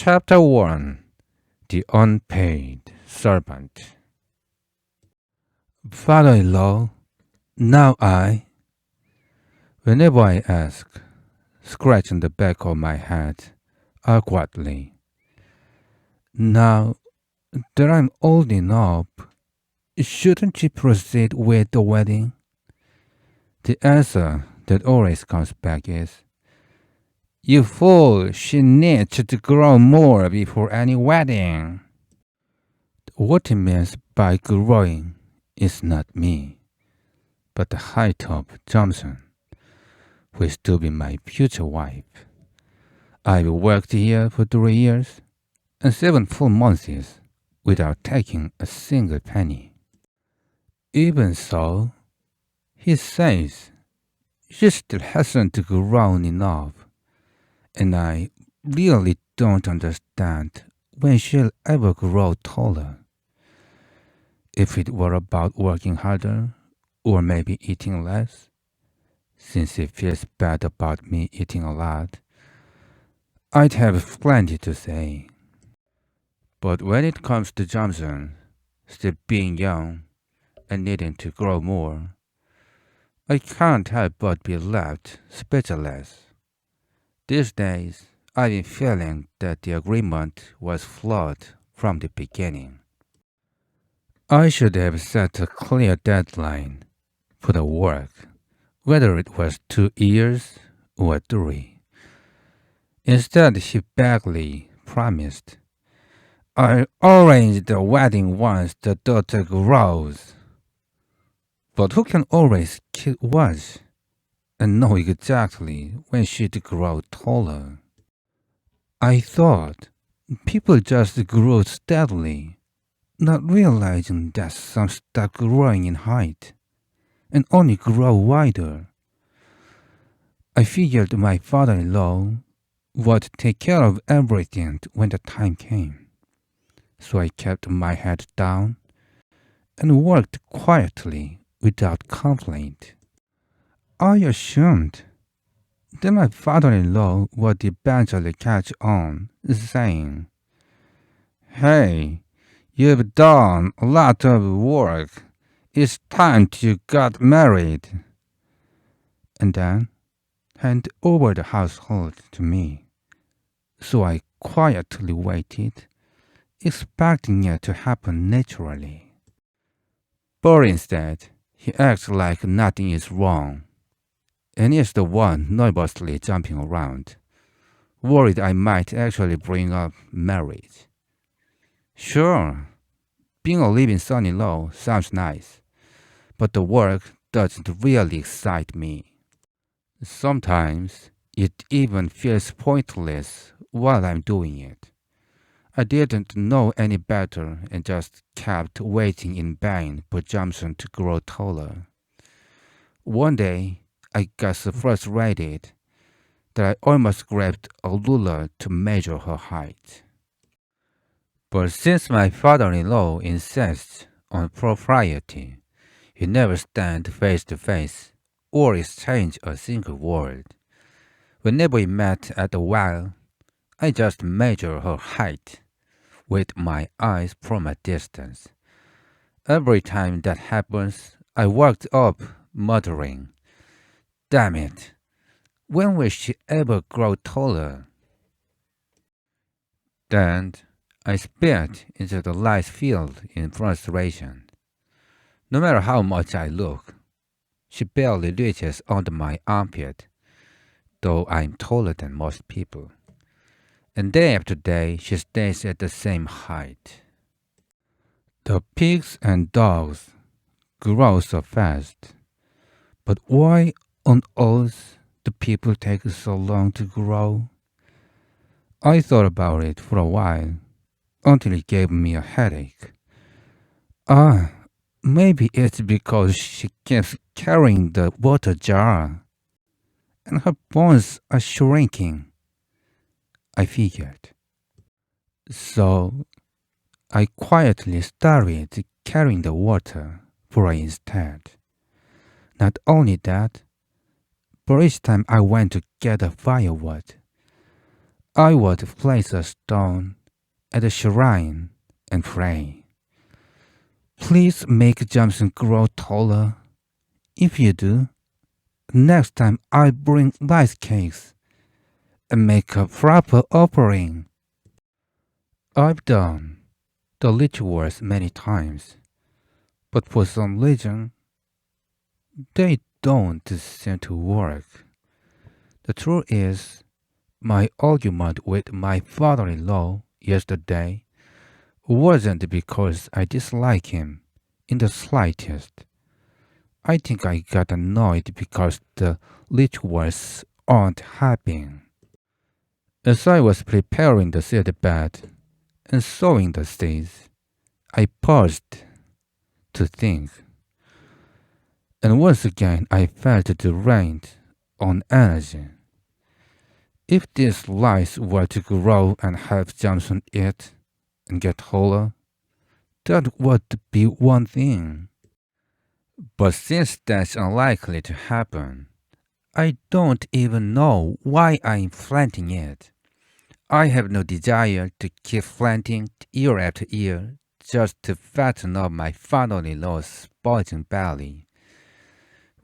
Chapter 1 The Unpaid Servant. Father-in-law, now whenever I ask, scratching the back of my head awkwardly, now that I'm old enough, shouldn't you proceed with the wedding? The answer that always comes back is, you fool, she needs to grow more before any wedding. What it means by growing is not me, but the height of Johnson, who is to be my future wife. I've worked here for 3 years and 7 full months without taking a single penny. Even so, he says she still hasn't grown enough, and I really don't understand when she'll ever grow taller. If it were about working harder, or maybe eating less, since he feels bad about me eating a lot, I'd have plenty to say. But when it comes to Johnson still being young and needing to grow more, I can't help but be left speechless. These days, I've been feeling that the agreement was flawed from the beginning. I should have set a clear deadline for the work, whether it was 2 years or 3. Instead, he vaguely promised, I'll arrange the wedding once the daughter grows. But who can always kid watch and know exactly when she'd grow taller? I thought people just grew steadily, not realizing that some stop growing in height and only grow wider. I figured my father-in-law would take care of everything when the time came. So I kept my head down and worked quietly without complaint. I assumed that my father-in-law would eventually catch on, saying, Hey, you've done a lot of work. It's time to get married. And then hand over the household to me. So I quietly waited, expecting it to happen naturally. But instead, he acts like nothing is wrong, and is the one nervously jumping around, worried I might actually bring up marriage. Sure, being a living son-in-law sounds nice, but the work doesn't really excite me. Sometimes it even feels pointless while I'm doing it. I didn't know any better and just kept waiting in vain for Johnson to grow taller. One day, I got so frustrated that I almost grabbed a ruler to measure her height. But since my father-in-law insists on propriety, he never stand face to face or exchange a single word. Whenever we met at the well, I just measure her height with my eyes from a distance. Every time that happens, I walked up muttering, Damn it, when will she ever grow taller? Then I spit into the rice field in frustration. No matter how much I look, she barely reaches under my armpit, though I'm taller than most people. And day after day, she stays at the same height. The pigs and dogs grow so fast, but why on earth do people take so long to grow? I thought about it for a while, until it gave me a headache. Maybe it's because she keeps carrying the water jar, and her bones are shrinking, I figured. So I quietly started carrying the water for her instead. Not only that, but each time I went to get a firewood, I would place a stone at the shrine and pray. Please make Johnson grow taller. If you do, next time I bring rice cakes and make a proper offering. I've done the rituals many times, but for some reason, they don't seem to work. The truth is, my argument with my father-in-law yesterday wasn't because I dislike him in the slightest. I think I got annoyed because the rituals aren't happening. As I was preparing the seed bed and sowing the seeds, I paused to think. And once again I felt drained on energy. If these rice were to grow and help Johnson eat and get taller, that would be one thing. But since that's unlikely to happen, I don't even know why I'm planting it. I have no desire to keep planting year after year just to fatten up my father-in-law's bulging belly,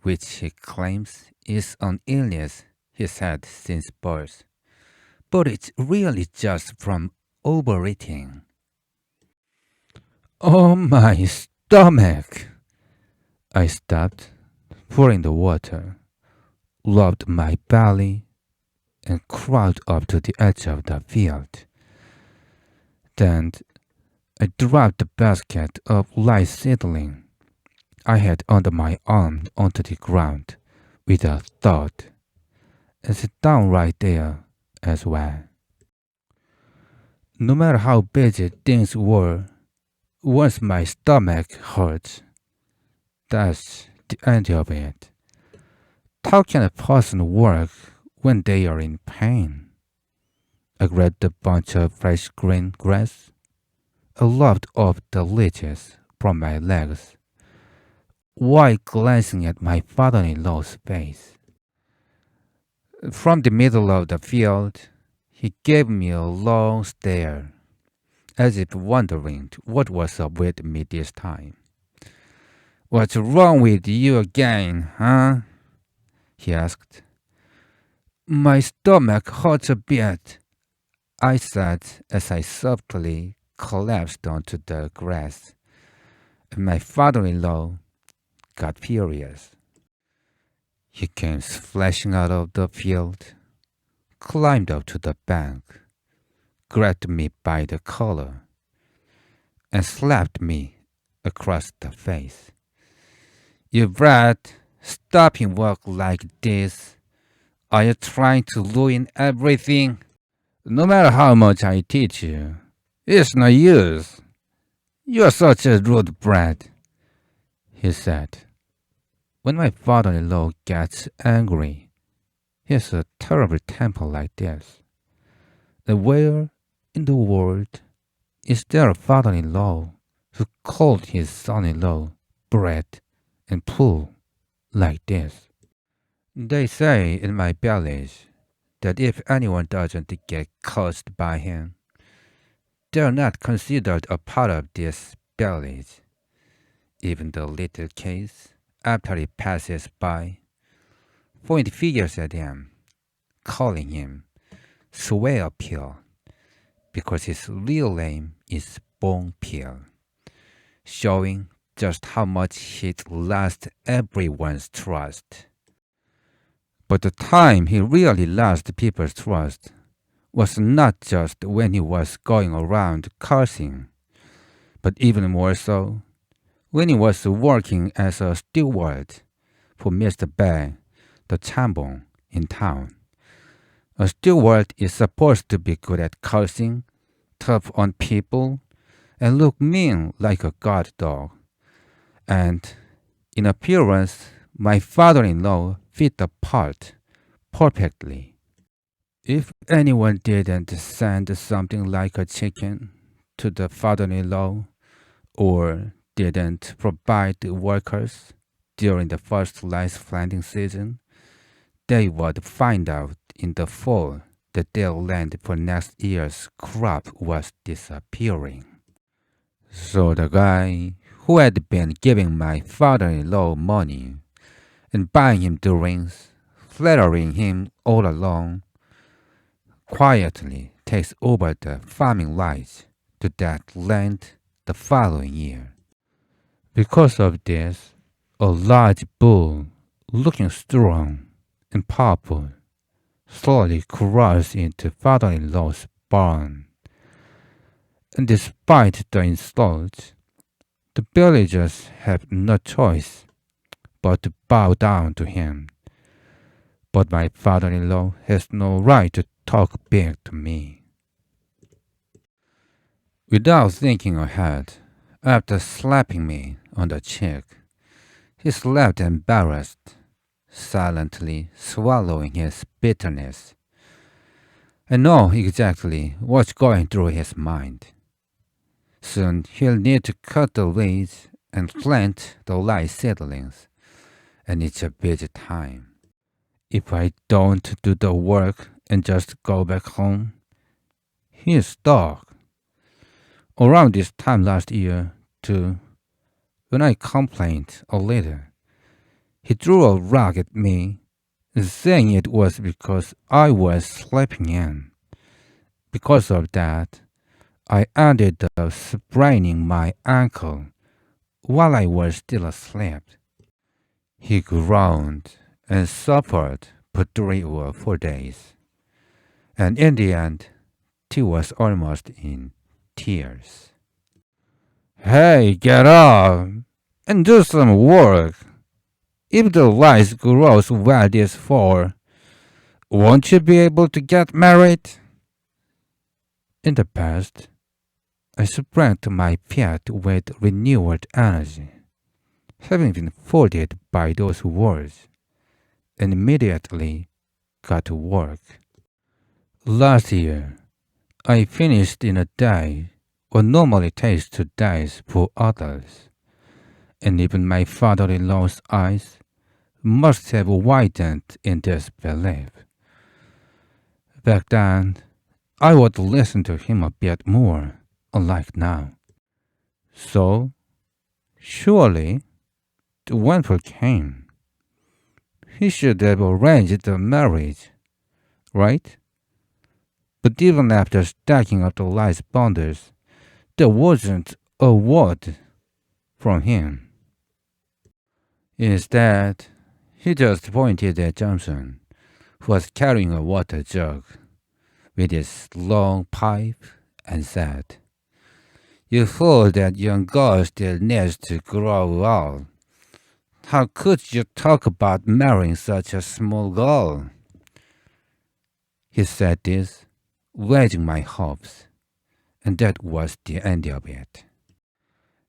which he claims is an illness he's had since birth. But it's really just from overeating. Oh, my stomach! I stopped, pouring the water, rubbed my belly, and crawled up to the edge of the field. Then I dropped the basket of rice seedling I had under my arm onto the ground with a thud, and sat down right there as well. No matter how busy things were, once my stomach hurt, that's the end of it. How can a person work when they are in pain? I grabbed a bunch of fresh green grass. I lopped off the leeches from my legs, while glancing at my father-in-law's face. From the middle of the field, he gave me a long stare, as if wondering what was up with me this time. "What's wrong with you again, huh?" he asked. "My stomach hurts a bit," I said as I softly collapsed onto the grass, and my father-in-law got furious. He came splashing out of the field, climbed up to the bank, grabbed me by the collar, and slapped me across the face. "You brat, stop him work like this. Are you trying to ruin everything? No matter how much I teach you, it's no use. You're such a rude brat," he said. When my father-in-law gets angry, he has a terrible temper like this. And where in the world is there a father-in-law who called his son-in-law brat and fool like this? They say in my village that if anyone doesn't get cursed by him, they're not considered a part of this village. Even the little kids, after he passes by, point fingers at him, calling him Swear Pill, because his real name is Bone Pill, showing just how much he'd lost everyone's trust. But the time he really lost people's trust was not just when he was going around cursing, but even more so when he was working as a steward for Mr. Bai, the chambon in town. A steward is supposed to be good at cursing, tough on people, and look mean like a guard dog. And in appearance, my father-in-law fit the part perfectly. If anyone didn't send something like a chicken to the father-in-law, or didn't provide the workers during the first rice planting season, they would find out in the fall the dead land for next year's crop was disappearing. So the guy who had been giving my father-in-law money and buying him drinks, flattering him all along, quietly takes over the farming rights to that land the following year. Because of this, a large bull, looking strong and powerful, slowly crawls into father-in-law's barn. And despite the insults, the villagers have no choice but to bow down to him. But my father-in-law has no right to talk back to me. Without thinking ahead, after slapping me on the cheek, he slept embarrassed, silently swallowing his bitterness. I know exactly what's going through his mind. Soon he'll need to cut the weeds and plant the rice seedlings, and it's a busy time. If I don't do the work and just go back home, he's stuck. Around this time last year, too, when I complained a little, he threw a rock at me, saying it was because I was sleeping in. Because of that, I ended up spraining my ankle while I was still asleep. He groaned and suffered for 3 or 4 days, and in the end, he was almost in tears. Hey, get up and do some work. If the rice grows well this fall, won't you be able to get married? In the past, I sprang to my feet with renewed energy, having been fooled by those words, and immediately got to work. Last year, I finished in a day what normally takes 2 days for others, and even my father-in-law's eyes must have widened in disbelief. Back then, I would listen to him a bit more, unlike now. So, surely, the windfall came. He should have arranged the marriage, right? But even after stacking up the rice bundles, there wasn't a word from him. Instead, he just pointed at Johnson, who was carrying a water jug with his long pipe, and said, "You fool, that young girl still needs to grow up. How could you talk about marrying such a small girl?" He said this, raising my hopes, and that was the end of it.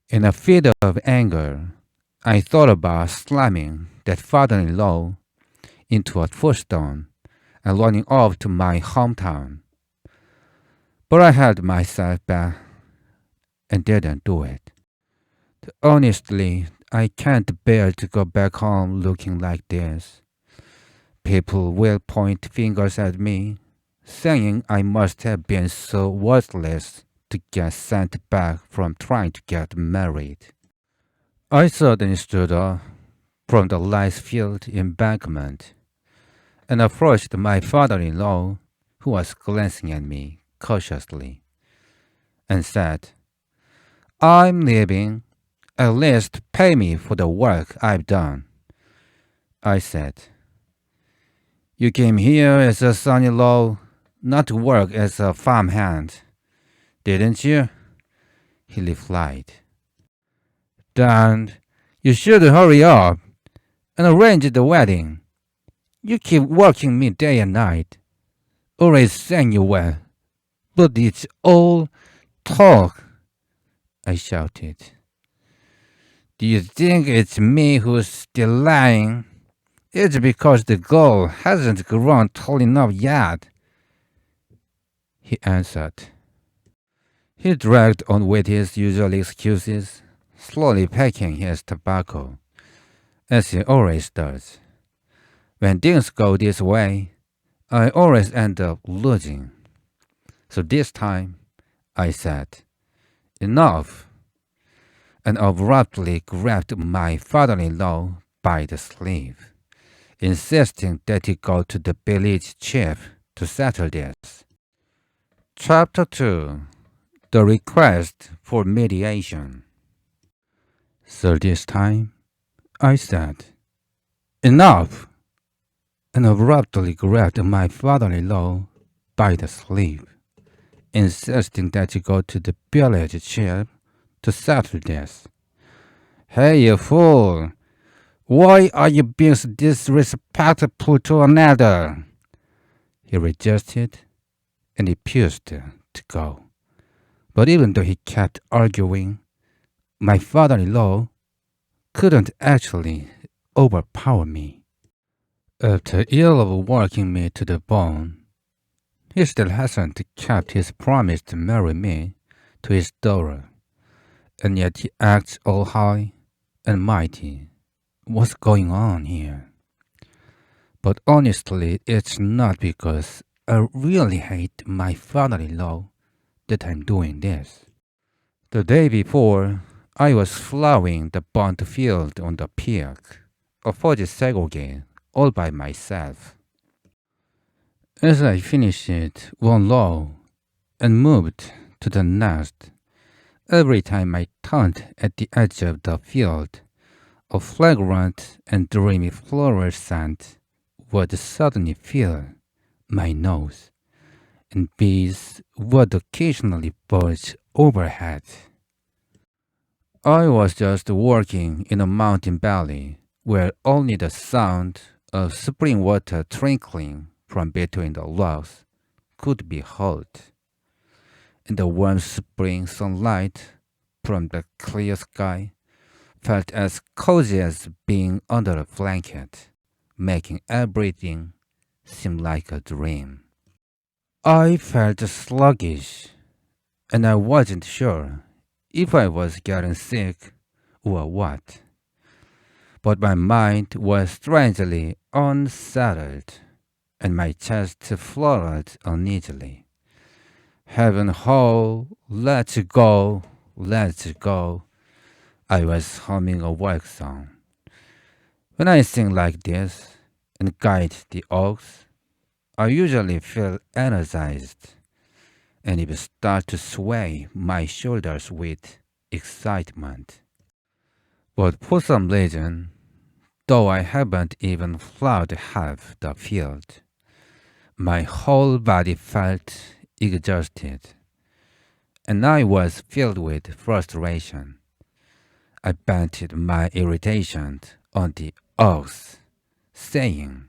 In a fit of anger, I thought about slamming that father-in-law into a footstone and running off to my hometown. But I held myself back and didn't do it. Honestly, I can't bear to go back home looking like this. People will point fingers at me, saying I must have been so worthless to get sent back from trying to get married. I suddenly stood up from the rice-field embankment and approached my father-in-law, who was glancing at me cautiously, and said, "I'm leaving. At least pay me for the work I've done." I said, "You came here as a son-in-law, not to work as a farmhand, didn't you?" He replied. "Then you should hurry up and arrange the wedding. You keep working me day and night. Always saying you will, but it's all talk," I shouted. "Do you think it's me who's still lying? It's because the girl hasn't grown tall enough yet," he answered. He dragged on with his usual excuses, slowly packing his tobacco, as he always does. When things go this way, I always end up losing. So this time, I said, enough, and abruptly grabbed my father-in-law by the sleeve, insisting that he go to the village chief to settle this. Chapter 2. The Request for Mediation. So this time, I said, enough, and abruptly grabbed my father-in-law by the sleeve, insisting that he go to the village chief to settle this. Hey, you fool! Why are you being so disrespectful to another? He resisted and refused to go. But even though he kept arguing, my father-in-law couldn't actually overpower me. After a year of working me to the bone, he still hasn't kept his promise to marry me to his daughter, and yet he acts all high and mighty. What's going on here? But honestly, it's not because I really hate my father-in-law that I'm doing this. The day before, I was plowing the burnt field on the peak of Jogwang all by myself. As I finished one row and moved to the next, every time I turned at the edge of the field, a fragrant and dreamy floral scent would suddenly fill my nose, and bees would occasionally buzz overhead. I was just working in a mountain valley where only the sound of spring water trickling from between the rocks could be heard, and the warm spring sunlight from the clear sky felt as cozy as being under a blanket, making everything seem like a dream. I felt sluggish, and I wasn't sure if I was getting sick or what. But my mind was strangely unsettled, and my chest fluttered uneasily. Heaven ho, let's go, let's go. I was humming a work song. When I sing like this and guide the oaks, I usually feel energized and even start to sway my shoulders with excitement. But for some reason, though I haven't even plowed half the field, my whole body felt exhausted, and I was filled with frustration. I vented my irritation on the ox, saying,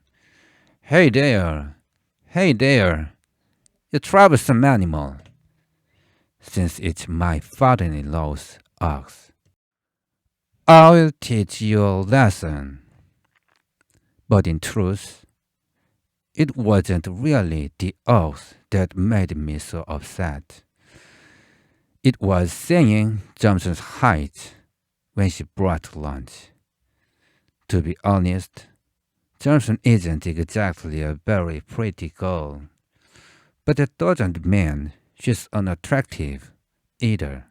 hey there, you troublesome animal," since it's my father-in-law's ox. "I'll teach you a lesson." But in truth, it wasn't really the ox that made me so upset. It was seeing Johnson's height when she brought lunch. To be honest, Johnson isn't exactly a very pretty girl, but that doesn't mean she's unattractive either.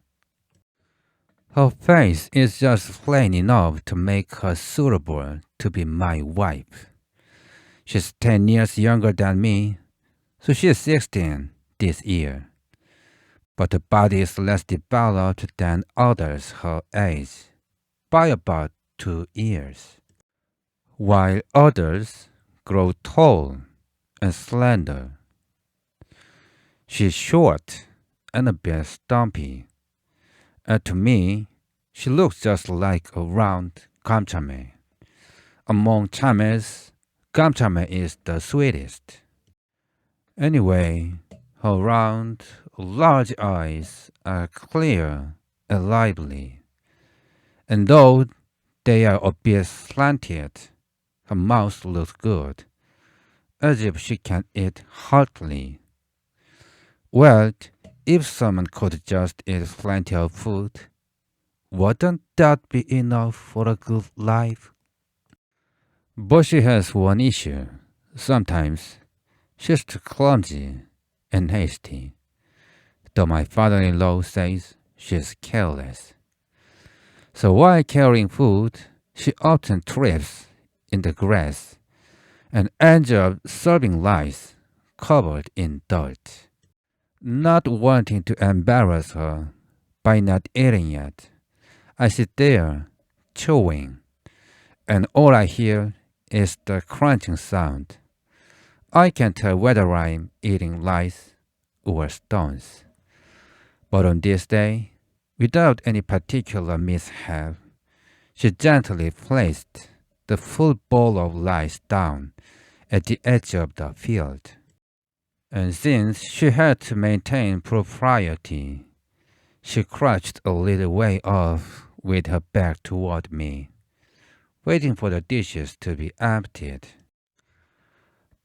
Her face is just plain enough to make her suitable to be my wife. She's 10 years younger than me, so she's 16 this year. But her body is less developed than others her age by about 2 years, while others grow tall and slender. She's short and a bit stumpy, and to me, she looks just like a round gamchame. Among chames, gamchame is the sweetest. Anyway, her round, large eyes are clear and lively, and though they are a bit slanted, her mouth looks good, as if she can eat heartily. Well, if someone could just eat plenty of food, wouldn't that be enough for a good life? But she has one issue. Sometimes, She's too clumsy and hasty, though my father-in-law says she's careless. So while carrying food, she often trips in the grass and ends up serving rice covered in dirt. Not wanting to embarrass her by not eating yet, I sit there, chewing, and all I hear is the crunching sound. I can't tell whether I'm eating rice or stones. But on this day, without any particular mishap, she gently placed the full bowl of rice down at the edge of the field. And since she had to maintain propriety, she crouched a little way off with her back toward me, waiting for the dishes to be emptied.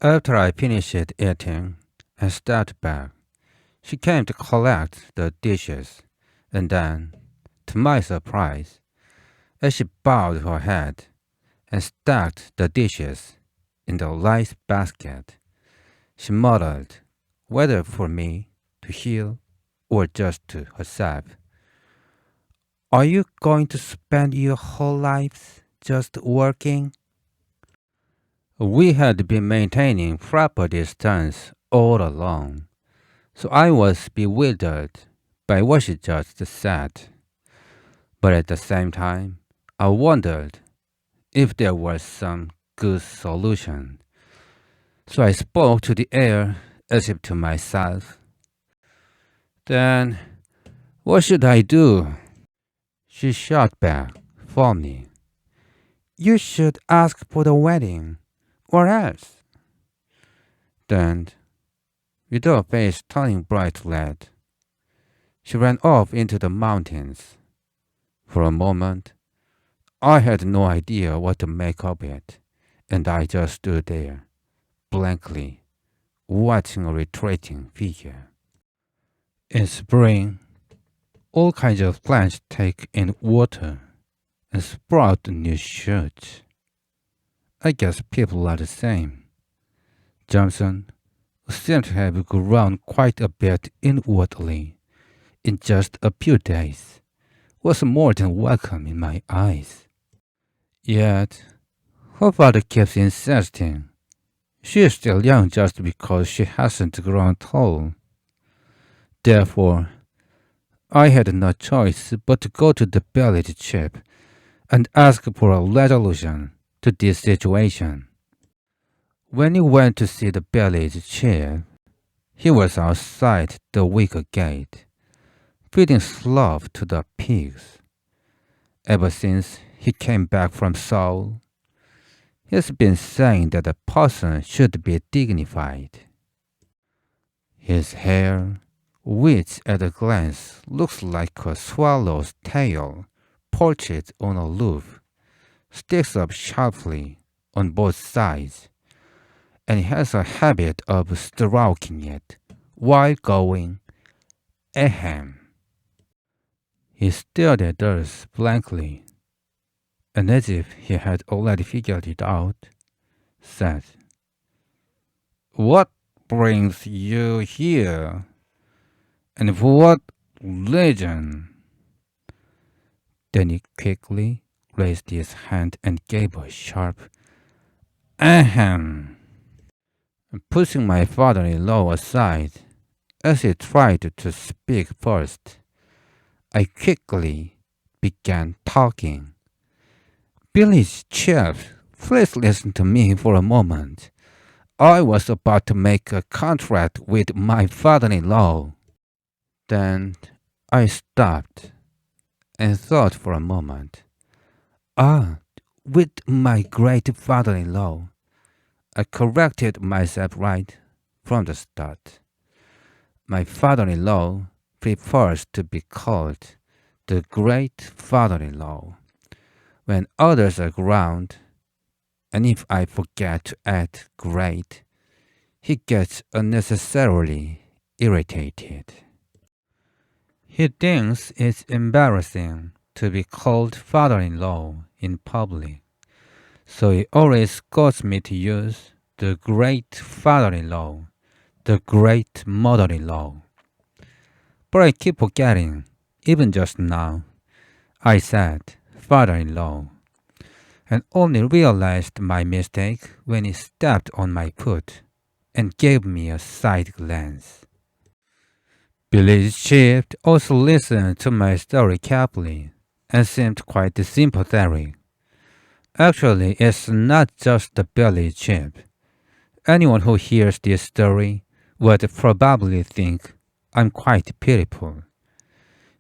After I finished eating and stepped back, she came to collect the dishes, and then, to my surprise, as she bowed her head and stacked the dishes in the rice basket, she muttered, whether for me to hear or just to herself, "Are you going to spend your whole lives just working?" We had been maintaining proper distance all along, so I was bewildered by what she just said. But at the same time, I wondered if there was some good solution. So I spoke to the air as if to myself. "Then, what should I do?" She shot back, firmly. "You should ask for the wedding, or else." Then, with her face turning bright red, she ran off into the mountains. For a moment, I had no idea what to make of it, and I just stood there, blankly, watching a retreating figure. In spring, all kinds of plants take in water and sprout new shoots. I guess people are the same. Johnson seemed to have grown quite a bit inwardly in just a few days, was more than welcome in my eyes. Yet, her father keeps insisting she is still young just because she hasn't grown tall. Therefore, I had no choice but to go to the village chief and ask for a resolution to this situation. When he went to see the village chief, he was outside the wicker gate, feeding slop to the pigs. Ever since he came back from Seoul, he's been saying that a person should be dignified. His hair, which at a glance looks like a swallow's tail perched on a roof, sticks up sharply on both sides, and he has a habit of stroking it while going ahem. He stared at us blankly, and as if he had already figured it out, said, "What brings you here? And for what reason?" Then he quickly raised his hand and gave a sharp ahem, pushing my father-in-law aside as he tried to speak first. I quickly began talking. "Village chief, please listen to me for a moment. I was about to make a contract with my father-in-law." Then I stopped and thought for a moment. With my great father-in-law. I corrected myself right from the start. My father-in-law prefers to be called the great father-in-law when others are around, and if I forget to add great, he gets unnecessarily irritated. He thinks it's embarrassing to be called father-in-law in public, so he always got me to use the great father-in-law, the great mother-in-law. But I keep forgetting, even just now. I said father-in-law, and only realized my mistake when he stepped on my foot and gave me a side glance. Billy's chief also listened to my story carefully and seemed quite sympathetic. Actually, it's not just the Billy chip. Anyone who hears this story would probably think I'm quite pitiful.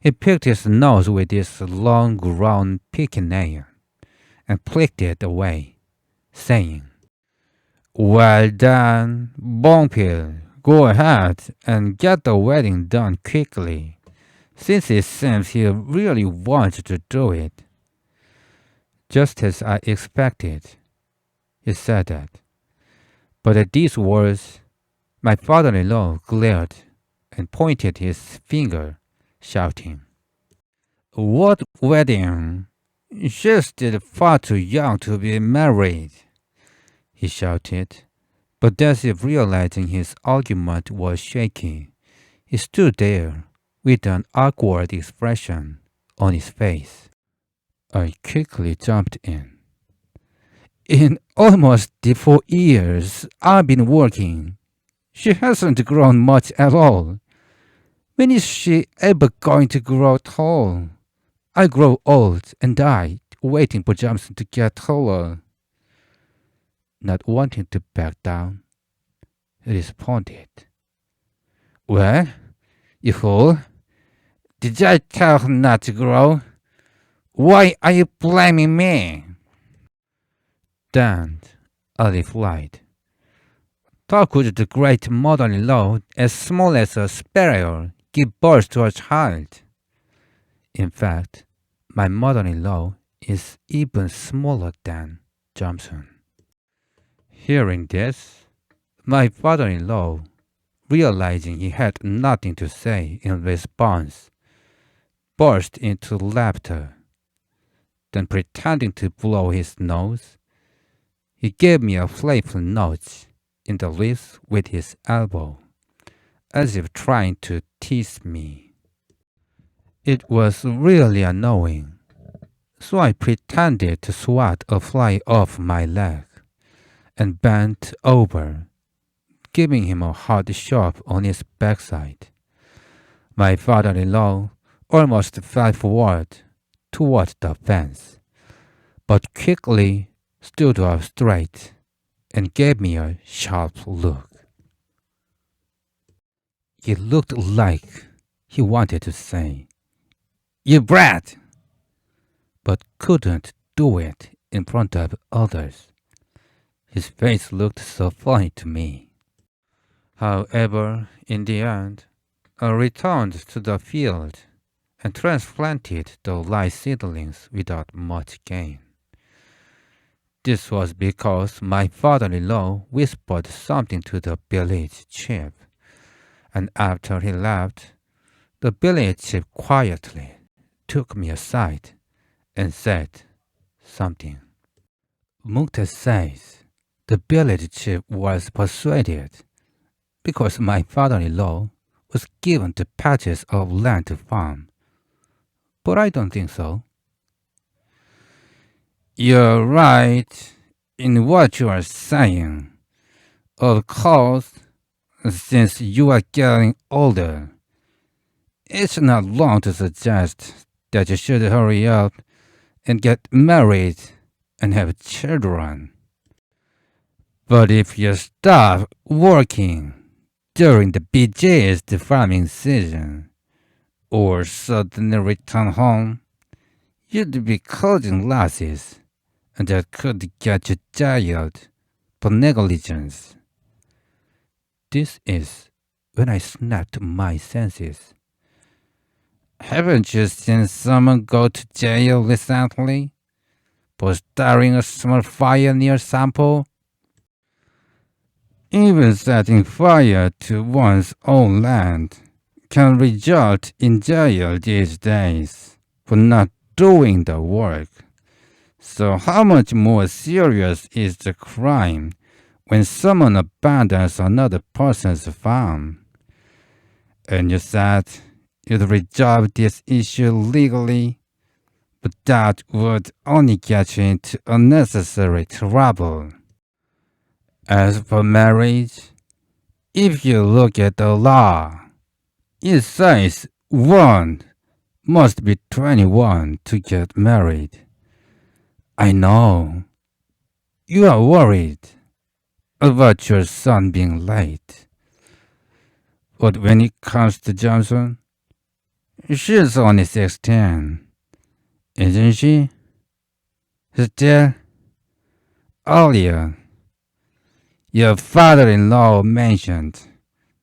He picked his nose with his long-grown picking nail and flicked it away, saying, "Well done, Bongpil. Go ahead and get the wedding done quickly, since it seems he really wants to do it." Just as I expected, he said that. But at these words, my father-in-law glared and pointed his finger, shouting, "What wedding? She's still far too young to be married," he shouted. But as if realizing his argument was shaky, he stood there with an awkward expression on his face. I quickly jumped in. "In almost the 4 years I've been working, she hasn't grown much at all. When is she ever going to grow tall? I grow old and die waiting for Johnson to get taller." Not wanting to back down, he responded, "Well, you fool, did I tell her not to grow? Why are you blaming me?" Then I replied, "How could the great mother-in-law, as small as a sparrow, give birth to a child? In fact, my mother-in-law is even smaller than Johnson." Hearing this, my father-in-law, realizing he had nothing to say in response, burst into laughter. Then, pretending to blow his nose, he gave me a playful nudge in the ribs with his elbow, as if trying to tease me. It was really annoying, so I pretended to swat a fly off my leg and bent over, giving him a hard shove on his backside. My father-in-law almost fell forward toward the fence, but quickly stood up straight and gave me a sharp look. He looked like he wanted to say, "You brat!" but couldn't do it in front of others. His face looked so funny to me. However, in the end, I returned to the field and transplanted the rice seedlings without much gain. This was because my father-in-law whispered something to the village chief, and after he left, the village chief quietly took me aside and said something. Mukta says the village chief was persuaded because my father-in-law was given the patches of land to farm, but I don't think so. You're right in what you are saying. Of course, since you are getting older, it's not wrong to suggest that you should hurry up and get married and have children. But if you stop working during the busiest farming season, or suddenly return home, you'd be causing losses, and that could get you jailed for negligence. This is when I snapped my senses. Haven't you seen someone go to jail recently for starting a small fire near Sampo? Even setting fire to one's own land can result in jail these days for not doing the work. So how much more serious is the crime when someone abandons another person's farm. And you said you'd resolve this issue legally, but that would only get you into unnecessary trouble. As for marriage, if you look at the law, it says one must be 21 to get married. I know you are worried about your son being late. But when it comes to Johnson, she's only 16, isn't she? Still, earlier, your father-in-law mentioned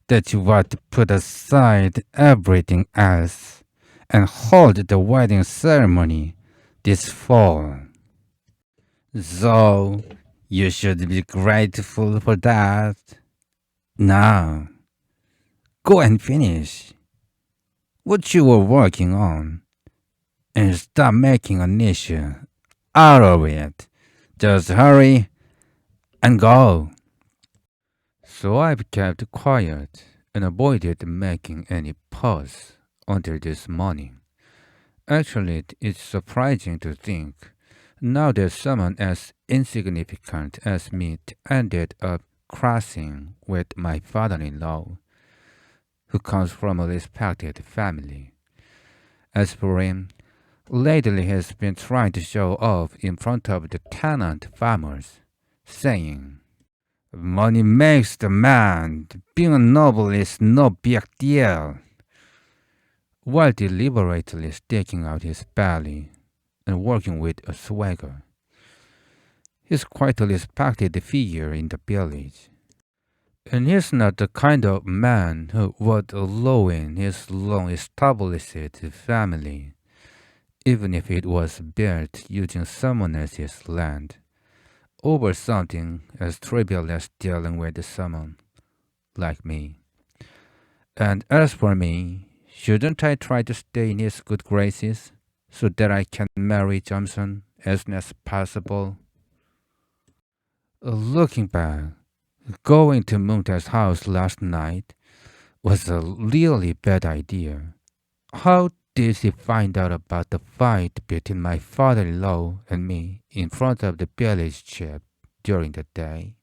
that you want to put aside everything else and hold the wedding ceremony this fall. So, you should be grateful for that. Now, go and finish what you were working on and stop making an issue out of it. Just hurry and go. So I've kept quiet and avoided making any pause until this morning. Actually, it's surprising to think now that someone as insignificant as me ended up crashing with my father-in-law, who comes from a respected family. As for him, lately he's been trying to show off in front of the tenant farmers, saying, "Money makes the man. Being a noble is no big deal," while deliberately sticking out his belly and working with a swagger. He's quite a respected figure in the village. And he's not the kind of man who would ruin his long-established family, even if it was built using someone else's land, over something as trivial as dealing with someone like me. And as for me, shouldn't I try to stay in his good graces so that I can marry Johnson as soon as possible? Looking back, going to Moonta's house last night was a really bad idea. How did he find out about the fight between my father-in-law and me in front of the village chief during the day?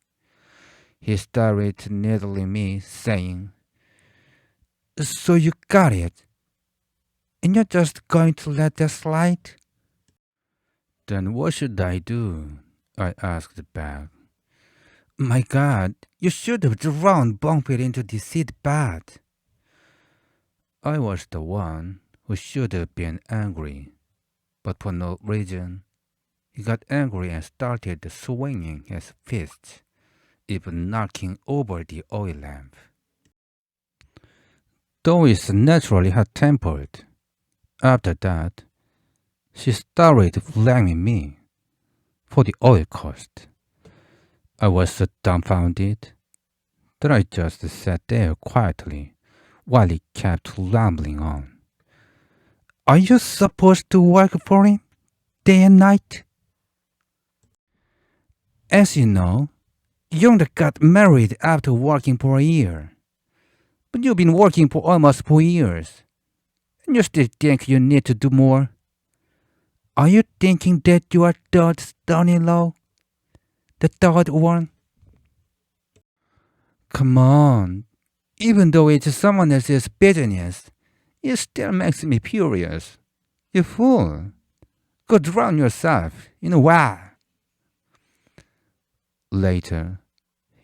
He started needling me, saying, "So you got it? And you're just going to let that slide?" "Then what should I do?" I asked back. "My God, you should have drowned Bumpit into the seed bed." I was the one who should have been angry, but for no reason. He got angry and started swinging his fists, even knocking over the oil lamp. Though he's naturally hot-tempered, after that, she started blaming me for the oil cost. I was so dumbfounded that I just sat there quietly while he kept rambling on. "Are you supposed to work for him day and night? As you know, Young got married after working for a year. But you've been working for almost 4 years, and you still think you need to do more? Are you thinking that you are third son-in-law? The third one?" "Come on, even though it's someone else's business, it still makes me furious. You fool. Go drown yourself in a well." Later,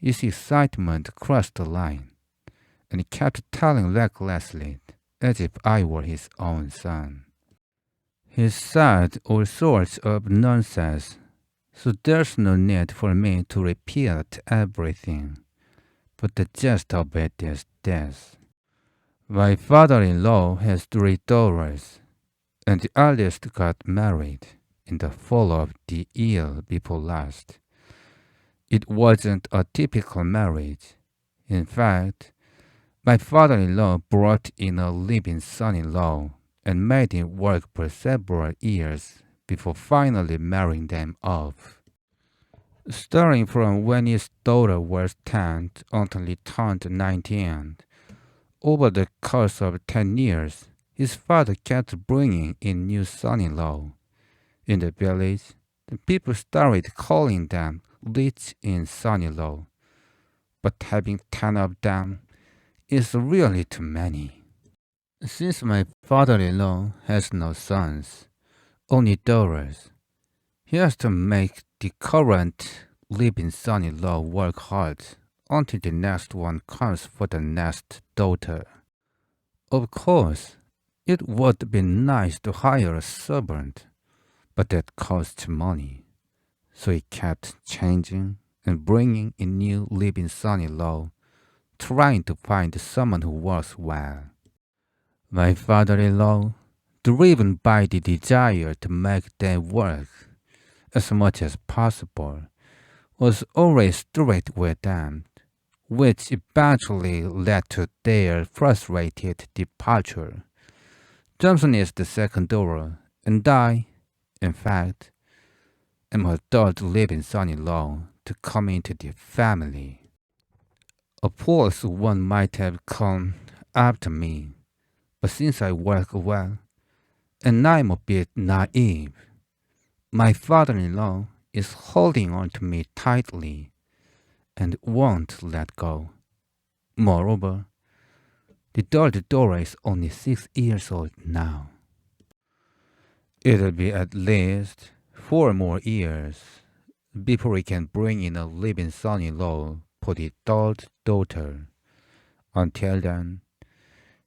his excitement crossed the line, and he kept telling recklessly as if I were his own son. He said all sorts of nonsense, so there's no need for me to repeat everything. But the gist of it is this. My father-in-law has 3 daughters, and the eldest got married in the fall of the year before last. It wasn't a typical marriage. In fact, my father-in-law brought in a living son-in-law and made him work for several years before finally marrying them off. Starting from when his daughter was 10 until he turned 19, over the course of 10 years, his father kept bringing in new son-in-law. In the village, the people started calling them rich-in son-in-law, but having 10 of them is really too many. Since my father-in-law has no sons, only daughters, he has to make the current living son-in-law work hard until the next one comes for the next daughter. Of course, it would be nice to hire a servant, but that costs money. So he kept changing and bringing in new living son-in-law, trying to find someone who works well. My father-in-law, driven by the desire to make them work as much as possible, was always strict with them, which eventually led to their frustrated departure. Johnson is the second daughter, and I, in fact, am her third living son-in-law to come into the family. A fourth one might have come after me, but since I work well, and I'm a bit naive, my father-in-law is holding on to me tightly and won't let go. Moreover, the third daughter is only 6 years old now. It'll be at least 4 more years before we can bring in a living son-in-law for the third daughter. Until then,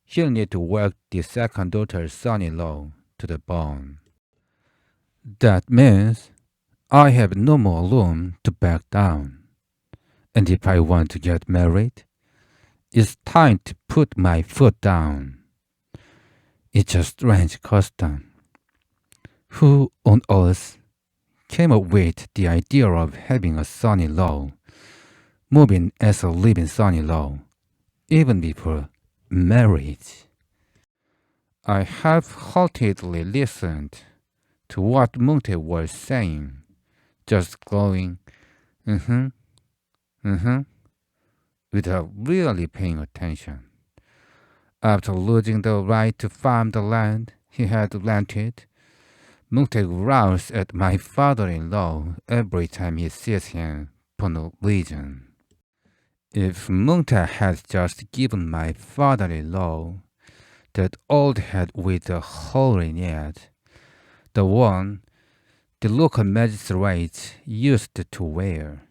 he'll need to work the second daughter's son-in-law to the bone. That means I have no more room to back down. And if I want to get married, it's time to put my foot down. It's a strange custom. Who on earth came up with the idea of having a son-in-law, moving as a living son-in-law, even before marriage? I half-heartedly listened to what Moonte was saying, just going, without really paying attention. After losing the right to farm the land he had rented, Moonte growls at my father-in-law every time he sees him for no reason. If Moonte had just given my father-in-law that old hat with the hole in it, the one the local magistrate used to wear,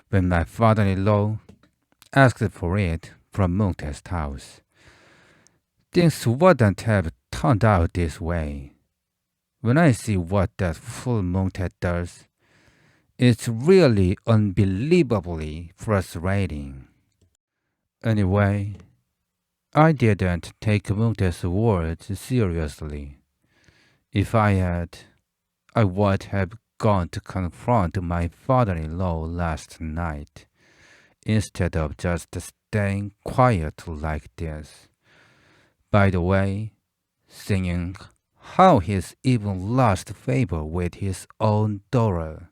when my father-in-law asked for it from Moonte's house, things wouldn't have turned out this way. When I see what that fool Moonte does, it's really unbelievably frustrating. Anyway, I didn't take Moonte's words seriously. If I had, I would have gone to confront my father-in-law last night, instead of just staying quiet like this. By the way, singing how he's even lost favor with his own daughter.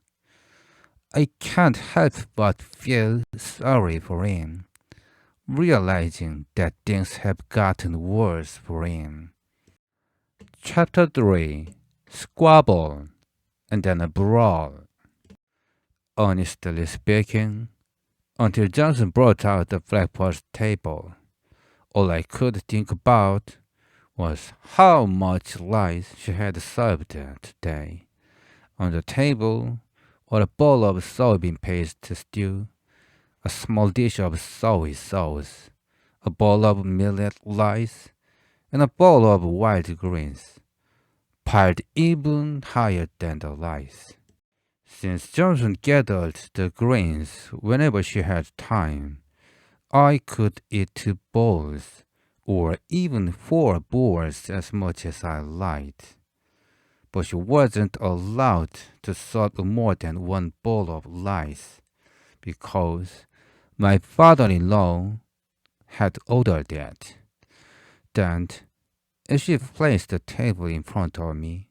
I can't help but feel sorry for him, realizing that things have gotten worse for him. Chapter 3: Squabble, and then a brawl. Honestly speaking, until Johnson brought out the breakfast table, all I could think about was how much rice she had served today. On the table were a bowl of soybean paste stew, a small dish of soy sauce, a bowl of millet rice, and a bowl of wild greens, piled even higher than the rice. Since Johnson gathered the greens whenever she had time, I could eat 2 bowls, or even 4 bowls as much as I liked. But she wasn't allowed to serve more than 1 bowl of rice, because my father-in-law had ordered that. Then, as she placed the table in front of me,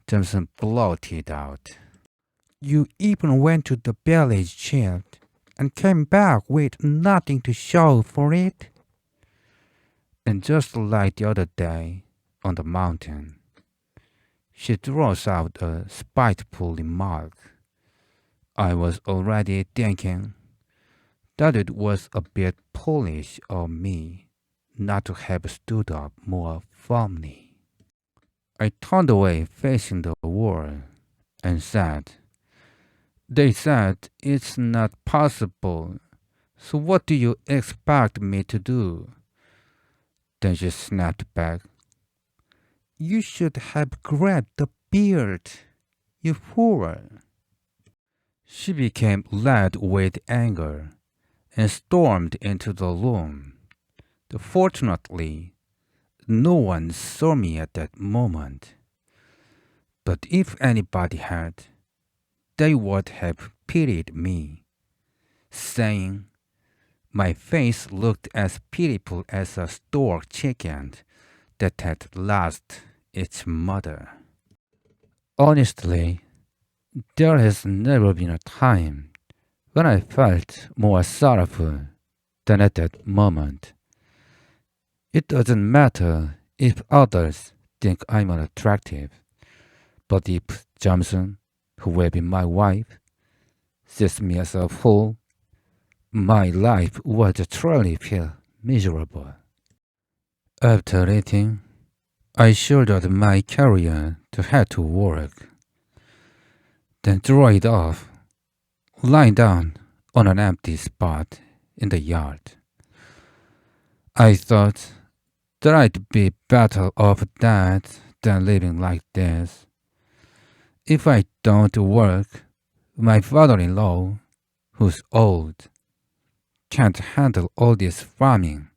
Johnson blurted out, You even went to the village chief and came back with nothing to show for it? And just like the other day on the mountain, she throws out a spiteful remark. I was already thinking that it was a bit foolish of me not to have stood up more firmly. I turned away facing the wall and said, "They said it's not possible, so what do you expect me to do?" Then she snapped back, "You should have grabbed the beard, you fool." She became red with anger and stormed into the room. Fortunately, no one saw me at that moment. But if anybody had, they would have pitied me, saying my face looked as pitiful as a stork chicken that had lost its mother. Honestly, there has never been a time when I felt more sorrowful than at that moment. It doesn't matter if others think I'm unattractive, but if Johnson, who will be my wife, sees me as a fool, my life would truly feel miserable. After eating, I shouldered my carrier to head to work, then threw it off, lying down on an empty spot in the yard. I thought that I'd be better off that than living like this. If I don't work, my father-in-law, who's old, can't handle all this farming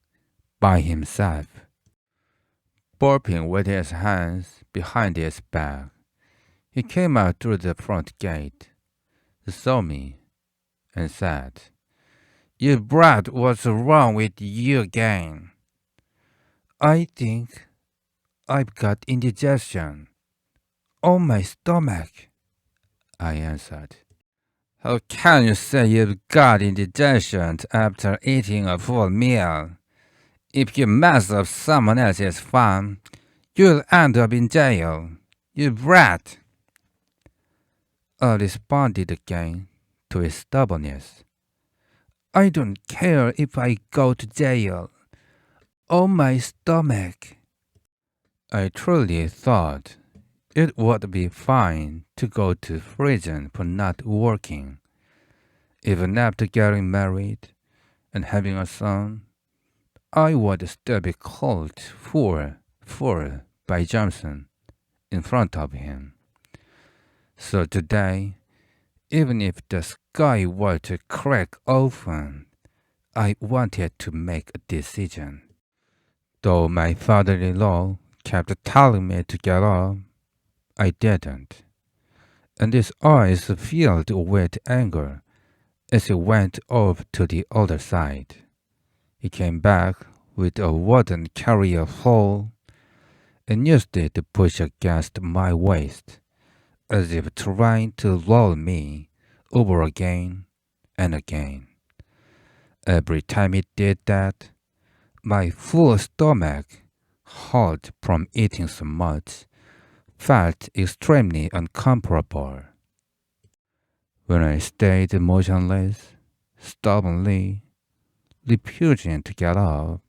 by himself. Burping with his hands behind his back, he came out through the front gate, saw me, and said, "You brat, what's wrong with you again?" "I think I've got indigestion on my stomach," I answered. "How can you say you've got indigestion after eating a full meal? If you mess up someone else's farm, you'll end up in jail, you brat." I responded again to his stubbornness. "I don't care if I go to jail. On my stomach." I truly thought it would be fine to go to prison for not working. Even after getting married and having a son, I would still be called fool by Johnson in front of him. So today, even if the sky were to crack open, I wanted to make a decision. Though my father-in-law kept telling me to get up, I didn't, and his eyes filled with anger as he went off to the other side. He came back with a wooden carrier pole and used it to push against my waist, as if trying to roll me over again and again. Every time he did that, my full stomach, hurt from eating so much, felt extremely uncomfortable. When I stayed motionless, stubbornly refusing to get up,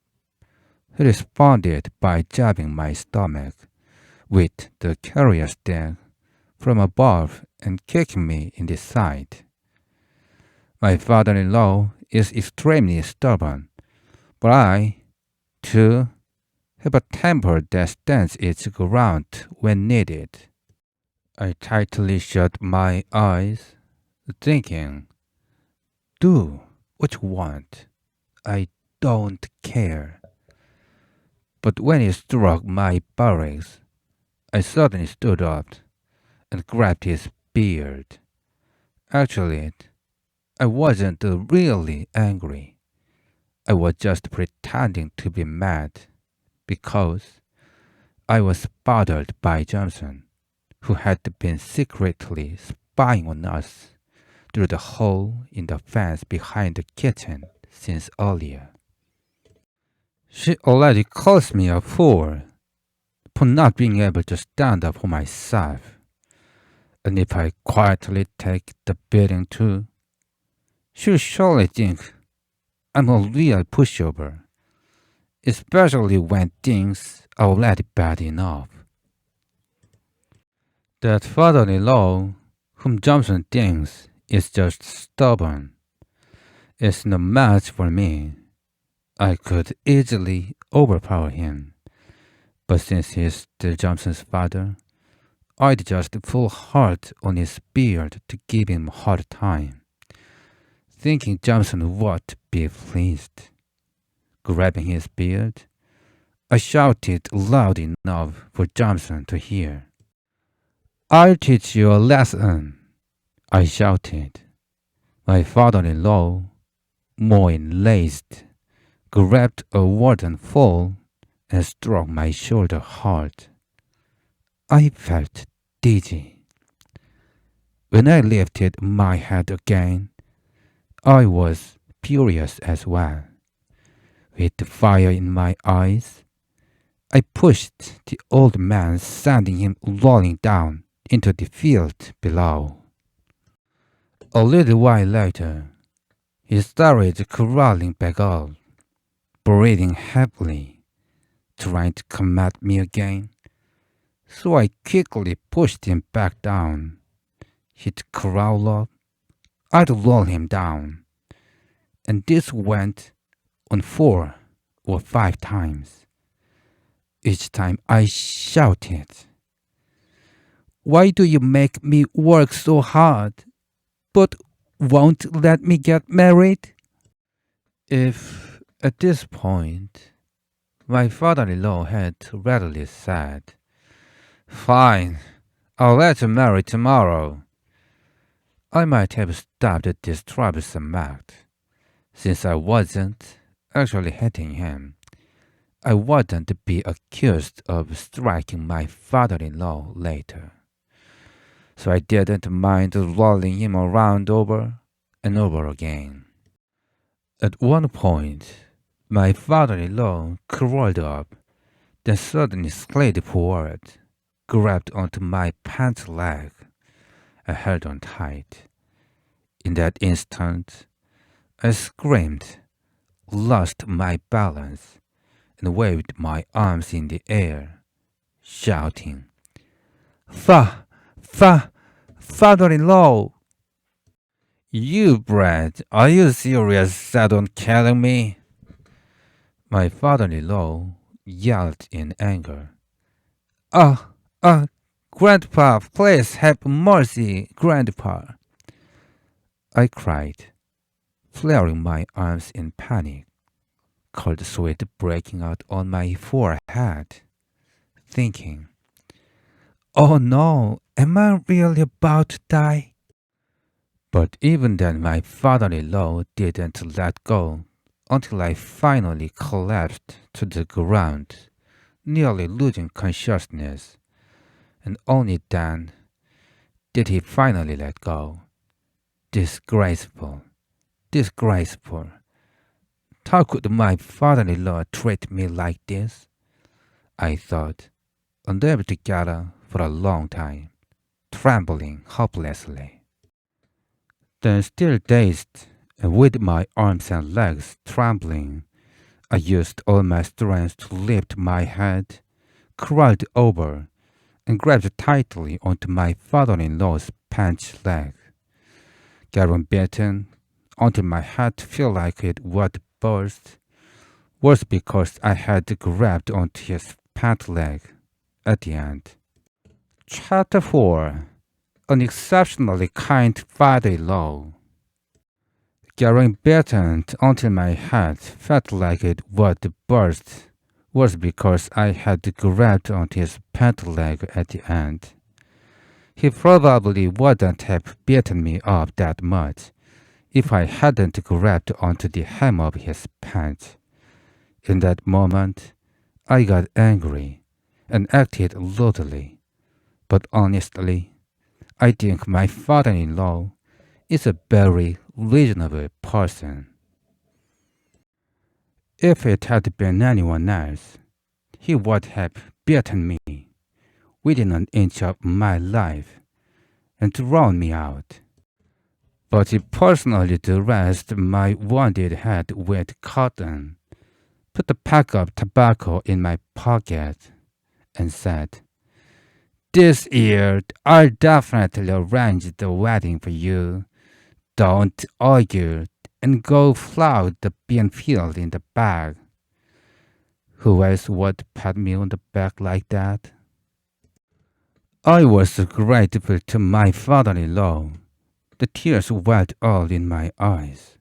he responded by jabbing my stomach with the carrier stick from above and kicking me in the side. My father-in-law is extremely stubborn, but I, too, have a temper that stands its ground when needed. I tightly shut my eyes, thinking, "Do what you want. I don't care." But when he struck my buttocks, I suddenly stood up and grabbed his beard. Actually, I wasn't really angry. I was just pretending to be mad because I was bothered by Johnson, who had been secretly spying on us through the hole in the fence behind the kitchen since earlier. She already calls me a fool for not being able to stand up for myself. And if I quietly take the beating too, she'll surely think I'm a real pushover, especially when things are already bad enough. That father-in-law, whom Johnson thinks is just stubborn, is no match for me. I could easily overpower him, but since he's still Johnson's father, I'd just pull hard on his beard to give him a hard time, thinking Johnson would be pleased. Grabbing his beard, I shouted loud enough for Johnson to hear. "I'll teach you a lesson," I shouted. My father-in-law, more enraged, grabbed a wooden pole and struck my shoulder hard. I felt dizzy. When I lifted my head again, I was furious as well. With the fire in my eyes, I pushed the old man, sending him rolling down into the field below. A little while later, he started crawling back up, breathing heavily, trying to come at me again. So I quickly pushed him back down. He'd crawl up, I'd roll him down, and this went on 4 or 5 times. Each time I shouted, "Why do you make me work so hard, but won't let me get married?" If at this point my father-in-law had readily said, "Fine, I'll let you marry tomorrow," I might have stopped this troublesome act. Since I wasn't actually hitting him, I wouldn't be accused of striking my father-in-law later. So I didn't mind rolling him around over and over again. At one point, my father-in-law crawled up, then suddenly slid forward, grabbed onto my pant leg, and held on tight. In that instant, I screamed, lost my balance, and waved my arms in the air, shouting, Father-in-law! "You brat, are you serious set on killing me?" My father-in-law yelled in anger. Grandpa, please have mercy, Grandpa," I cried, flaring my arms in panic, cold sweat breaking out on my forehead, thinking, "Oh no, am I really about to die?" But even then my father-in-law didn't let go until I finally collapsed to the ground, nearly losing consciousness, and only then did he finally let go. Disgraceful. How could my father-in-law treat me like this? I thought, unable to gather for a long time, trembling hopelessly. Then, still dazed, and with my arms and legs trembling, I used all my strength to lift my head, crawled over, and grabbed tightly onto my father-in-law's pant leg, getting bitten until my head felt like it would burst, was because I had grabbed onto his pant leg at the end. Chapter 4. An exceptionally kind father-in-law. Getting bitten until my head felt like it would burst was because I had grabbed onto his pant leg at the end. He probably wouldn't have beaten me up that much if I hadn't grabbed onto the hem of his pants. In that moment, I got angry and acted rudely, but honestly, I think my father-in-law is a very reasonable person. If it had been anyone else, he would have beaten me within an inch of my life and thrown me out. But he personally dressed my wounded head with cotton, put a pack of tobacco in my pocket, and said, "This year I'll definitely arrange the wedding for you. Don't argue and go flout the bean field in the bag." Who else would pat me on the back like that? I was grateful to my father-in-law. The tears welled all in my eyes.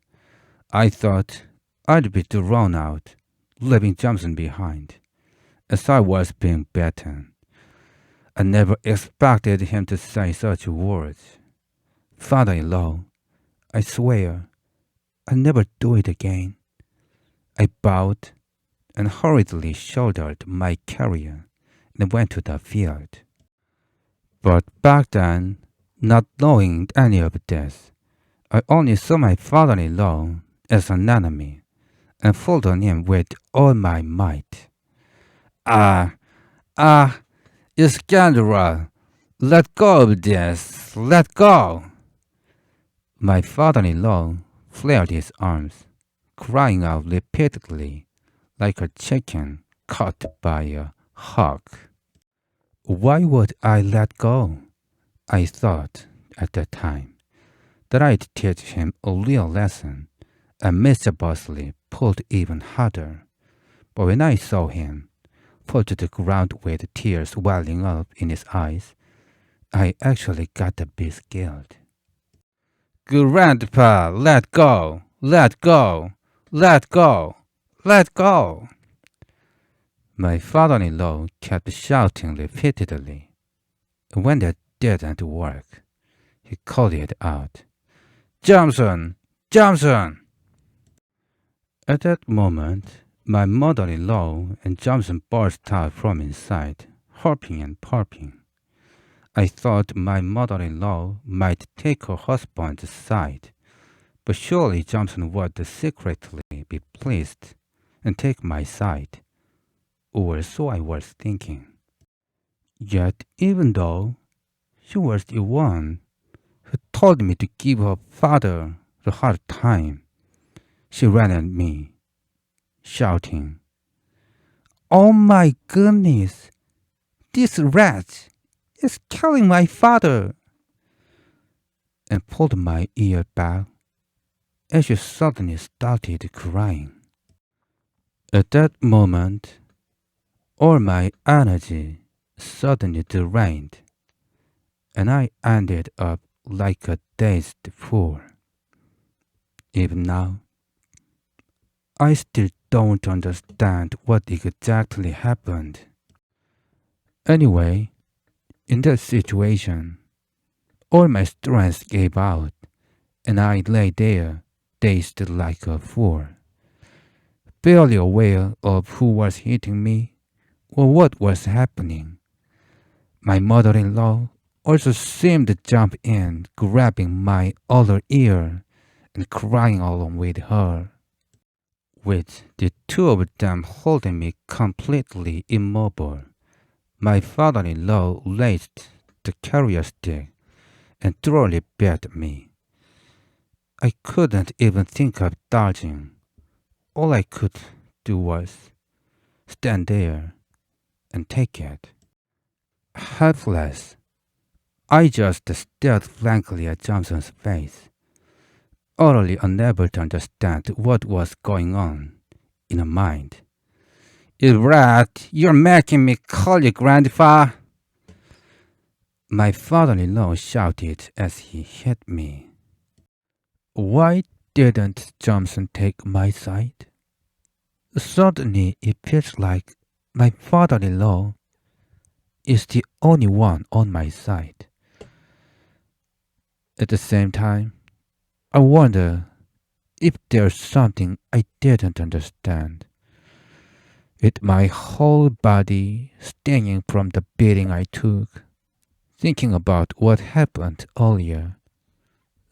I thought I'd be thrown out, leaving Johnson behind, as I was being beaten. I never expected him to say such words. "Father-in-law, I swear I'll never do it again." I bowed and hurriedly shouldered my carrier and went to the field. But back then, not knowing any of this, I only saw my father-in-law as an enemy and fought on him with all my might. "Ah, you scoundrel! Let go of this! Let go!" My father-in-law flared his arms, crying out repeatedly like a chicken caught by a hawk. Why would I let go? I thought at that time that I'd teach him a real lesson, and mischievously pulled even harder. But when I saw him fall to the ground with tears welling up in his eyes, I actually got a bit scared. "Grandpa, let go! Let go! Let go! Let go!" My father-in-law kept shouting repeatedly. When that didn't work, he called it out, "Johnson! Johnson!" At that moment, my mother-in-law and Johnson burst out from inside, harping and parping. I thought my mother-in-law might take her husband's side, but surely Johnson would secretly be pleased and take my side, or so I was thinking. Yet even though she was the one who told me to give her father the hard time, she ran at me, shouting, "Oh my goodness! This rat is killing my father!" and pulled my ear back as she suddenly started crying. At that moment, all my energy suddenly drained, and I ended up like a dazed fool. Even now, I still don't understand what exactly happened. Anyway, in that situation, all my strength gave out, and I lay there, dazed like a fool, barely aware of who was hitting me or what was happening. My mother-in-law also seemed to jump in, grabbing my other ear and crying along with her, with the two of them holding me completely immobile. My father-in-law raised the carrier stick and thoroughly beat me. I couldn't even think of dodging. All I could do was stand there and take it. Helpless, I just stared blankly at Johnson's face, utterly unable to understand what was going on in her mind. "You rat, you're making me call you grandpa!" My father-in-law shouted as he hit me. Why didn't Johnson take my side? Suddenly it feels like my father-in-law is the only one on my side. At the same time, I wonder if there's something I didn't understand. With my whole body stinging from the beating I took, thinking about what happened earlier.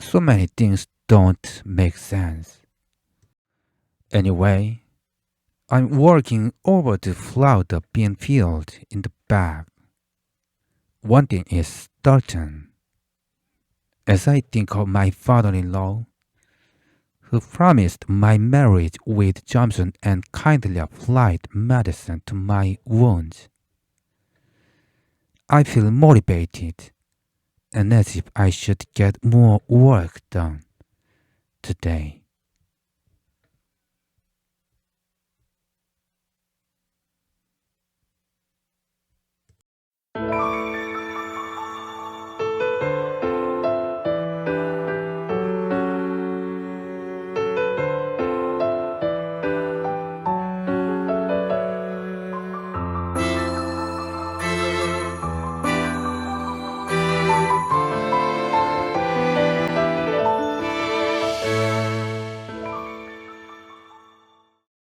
So many things don't make sense. Anyway, I'm working over to plow the bean field in the back. One thing is certain. As I think of my father-in-law, who promised my marriage with Johnson and kindly applied medicine to my wounds, I feel motivated and as if I should get more work done today.